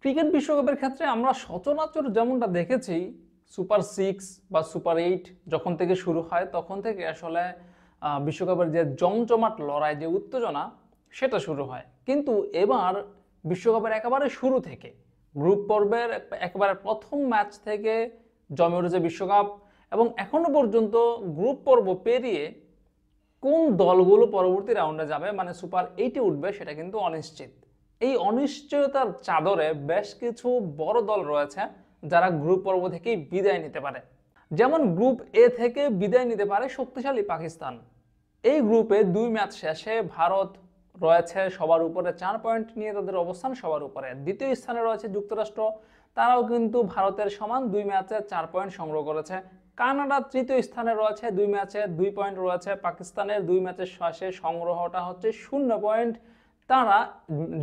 Cricket বিশ্বকাপের ক্ষেত্রে আমরা সচরাচর যেমনটা দেখেছি, সুপার 6 বা সুপার 8 যখন থেকে শুরু হয় তখন থেকে আসলে বিশ্বকাপের যে জমজমাট লড়াই, যে উত্তেজনা, সেটা শুরু হয়। কিন্তু এবার বিশ্বকাপের একেবারে শুরু থেকে, গ্রুপ পর্বের একেবারে প্রথম ম্যাচ থেকে জমে উঠেছে বিশ্বকাপ। এবং এখনো পর্যন্ত গ্রুপ পর্ব পেরিয়ে কোন দলগুলো পরবর্তী রাউন্ডে যাবে, মানে সুপার 8-এ উঠবে, সেটা কিন্তু অনিশ্চিত। এই অনিশ্চয়তার চাদরে বেশ কিছু বড় দল রয়েছে যারা গ্রুপ পর্ব থেকেই বিদায় নিতে পারে। যেমন গ্রুপ এ থেকে বিদায় নিতে পারে শক্তিশালী পাকিস্তান। এই গ্রুপে 2 ম্যাচ শেষে ভারত রয়েছে সবার উপরে, 4 পয়েন্ট নিয়ে তাদের অবস্থান সবার উপরে। দ্বিতীয় স্থানে রয়েছে যুক্তরাষ্ট্র, তারাও কিন্তু ভারতের সমান 2 ম্যাচে 4 পয়েন্ট সংগ্রহ করেছে। কানাডা তৃতীয় স্থানে রয়েছে, 2 ম্যাচে 2 পয়েন্ট রয়েছে। পাকিস্তানের 2 ম্যাচের শেষে সংগ্রহটা হচ্ছে 0 পয়েন্ট। তারা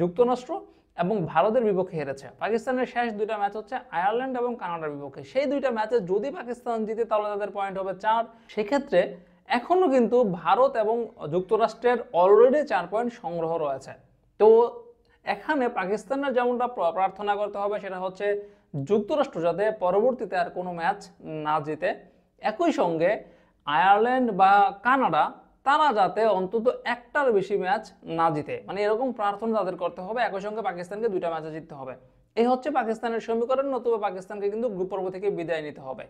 যুক্তরাষ্ট্র এবং ভারতের বিপক্ষে হেরেছে। পাকিস্তানের শেষ 2টা ম্যাচ হচ্ছে আয়ারল্যান্ড এবং কানাডার বিপক্ষে। সেই 2টা ম্যাচে যদি পাকিস্তান জিতে তাহলে তাদের পয়েন্ট হবে 4। সেক্ষেত্রে এখনো কিন্তু ভারত এবং যুক্তরাষ্ট্রের অলরেডি 4 পয়েন্ট সংগ্রহ রয়েছে। তো এখানে পাকিস্তানের যেমনটা প্রার্থনা করতে হবে সেটা হচ্ছে যুক্তরাষ্ট্র যাতে পরবর্তীতে আর কোনো ম্যাচ না জিতে। একই সঙ্গে আয়ারল্যান্ড বা কানাডা তারা যাতে অন্তত একটার বেশি ম্যাচ না জিতে, মানে এরকম প্রার্থনা তাদের করতে হবে। একই সঙ্গে পাকিস্তানকে 2টা ম্যাচে জিততে হবে। এই হচ্ছে পাকিস্তানের সমীকরণ, নতুবা পাকিস্তানকে কিন্তু গ্রুপ পর্ব থেকে বিদায় নিতে হবে।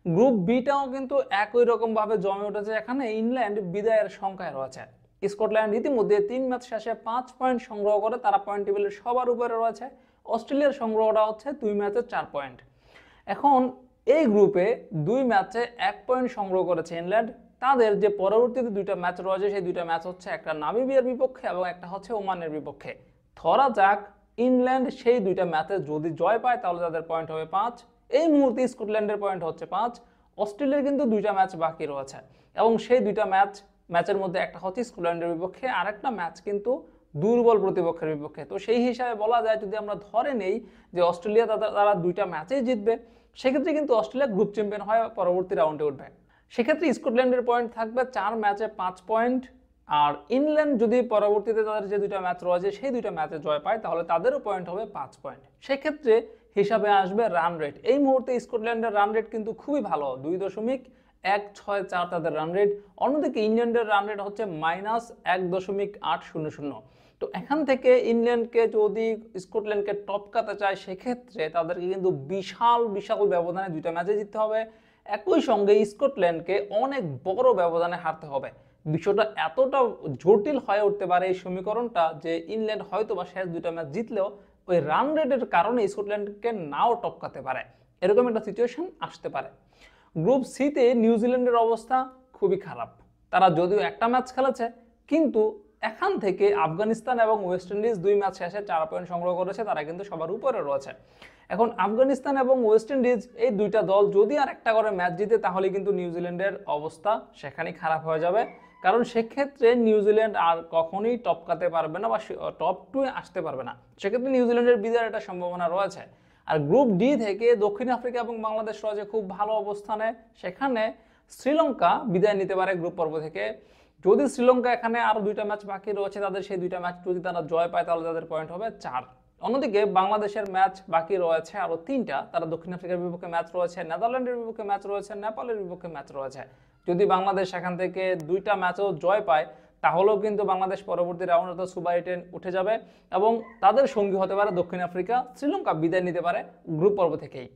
গ্রুপ বিটাও কিন্তু একই রকম ভাবে জমে উঠেছে। এখানে ইংল্যান্ড বিদায়ের সংখ্যায় রয়েছে। স্কটল্যান্ড ইতিমধ্যে 3 ম্যাচ শেষে 5 পয়েন্ট সংগ্রহ করে তারা পয়েন্ট টেবিলের সবার উপরে রয়েছে। অস্ট্রেলিয়ার সংগ্রহটা হচ্ছে 2 ম্যাচে 4 পয়েন্ট। এখন এই গ্রুপে 2 ম্যাচে 1 পয়েন্ট সংগ্রহ করেছে ইংল্যান্ড। তাদের যে পরবর্তীতে 2টা ম্যাচ রয়েছে সেই 2টা ম্যাচ হচ্ছে একটা নামিবিয়ার বিপক্ষে এবং একটা হচ্ছে ওমানের বিপক্ষে। ধরা যাক ইংল্যান্ড সেই 2টা ম্যাচে যদি জয় পায় তাহলে তাদের পয়েন্ট হবে 5। এই মুহূর্তে স্কটল্যান্ডের পয়েন্ট হচ্ছে 5। অস্ট্রেলিয়ার কিন্তু 2টা ম্যাচ বাকি রয়েছে এবং সেই 2টা ম্যাচের মধ্যে একটা হচ্ছে স্কটল্যান্ডের বিপক্ষে, আর একটা ম্যাচ কিন্তু দুর্বল প্রতিপক্ষের বিপক্ষে। তো সেই হিসাবে বলা যায়, যদি আমরা ধরে নেই যে অস্ট্রেলিয়া তারা 2টা ম্যাচেই জিতবে, সেক্ষেত্রে কিন্তু অস্ট্রেলিয়া গ্রুপ চ্যাম্পিয়ন হয় পরবর্তী রাউন্ডে উঠবে। সেক্ষেত্রে স্কটল্যান্ডের পয়েন্ট থাকবে 4 ম্যাচে 5 পয়েন্ট। আর ইংল্যান্ড যদি পরবর্তীতে তাদের যে 2টা ম্যাচ রয়েছে সেই 2টা ম্যাচে জয় পায় তাহলে তাদেরও পয়েন্ট হবে 5 পয়েন্ট। সেক্ষেত্রে হিসাবে আসবে রান রেট। এই মুহূর্তে স্কটল্যান্ডের রান রেট কিন্তু খুবই ভালো, 2.164 তাদের রান রেট। অন্যদিকে ইংল্যান্ডের রান রেট হচ্ছে -1.800। তো এখান থেকে ইংল্যান্ডকে যদি স্কটল্যান্ডকে টপকাতে চায় সেক্ষেত্রে তাদেরকে কিন্তু বিশাল বিশাল ব্যবধানে 2টা ম্যাচে জিততে হবে। একই সঙ্গে স্কটল্যান্ডকে অনেক বড় ব্যবধানে হারতে হবে। বিষয়টা এতটা জটিল হয়ে উঠতে পারে এই সমীকরণটা যে ইংল্যান্ড হয়তো বা শেষ 2টা ম্যাচ জিতলেও ওই রান রেটের কারণে স্কটল্যান্ডকে নাও টপকাতে পারে, এরকম একটা সিচুয়েশন আসতে পারে। গ্রুপ সিতে নিউজিল্যান্ডের অবস্থা খুবই খারাপ। তারা যদিও একটা ম্যাচ খেলেছে, কিন্তু এখান থেকে আফগানিস্তান এবং ওয়েস্ট ইন্ডিজ 2 ম্যাচ শেষে 4 পয়েন্ট সংগ্রহ করেছে, তারা কিন্তু সবার উপরে রয়েছে। এখন আফগানিস্তান এবং ওয়েস্ট ইন্ডিজ এই 2টা দল যদি আর একটা করে ম্যাচ জিতে তাহলে কিন্তু নিউজিল্যান্ডের অবস্থা সেখানেই খারাপ হয়ে যাবে, কারণ সেক্ষেত্রে নিউজিল্যান্ড আর কখনোই টপকাতে পারবে না বা টপ 2-এ আসতে পারবে না। সেক্ষেত্রে নিউজিল্যান্ডের বিজয়ের একটা সম্ভাবনা রয়েছে। আর গ্রুপ ডি থেকে দক্ষিণ আফ্রিকা এবং বাংলাদেশ রয়েছে খুব ভালো অবস্থানে। সেখানে শ্রীলঙ্কা বিদায় নিতে পারে গ্রুপ পর্ব থেকে। যদি শ্রীলঙ্কা এখানে আরো 2টা ম্যাচ বাকি রয়েছে, তাদের সেই 2টা ম্যাচ যদি তারা জয় পায় তাহলে তাদের পয়েন্ট হবে 4। অন্যদিকে বাংলাদেশের ম্যাচ বাকি রয়েছে আরো 3টা। তারা দক্ষিণ আফ্রিকার বিপক্ষে ম্যাচ রয়েছে, নেদারল্যান্ডের বিপক্ষে ম্যাচ রয়েছে, নেপালের বিপক্ষে ম্যাচ রয়েছে। যদি বাংলাদেশ এখান থেকে 2টা ম্যাচও জয় পায় তাহলেও কিন্তু বাংলাদেশ পরবর্তী রাউন্ডে সুপার 8-এ উঠে যাবে এবং তাদের সঙ্গী হতে পারে দক্ষিণ আফ্রিকা। শ্রীলঙ্কা বিদায় নিতে পারে গ্রুপ পর্ব থেকেই।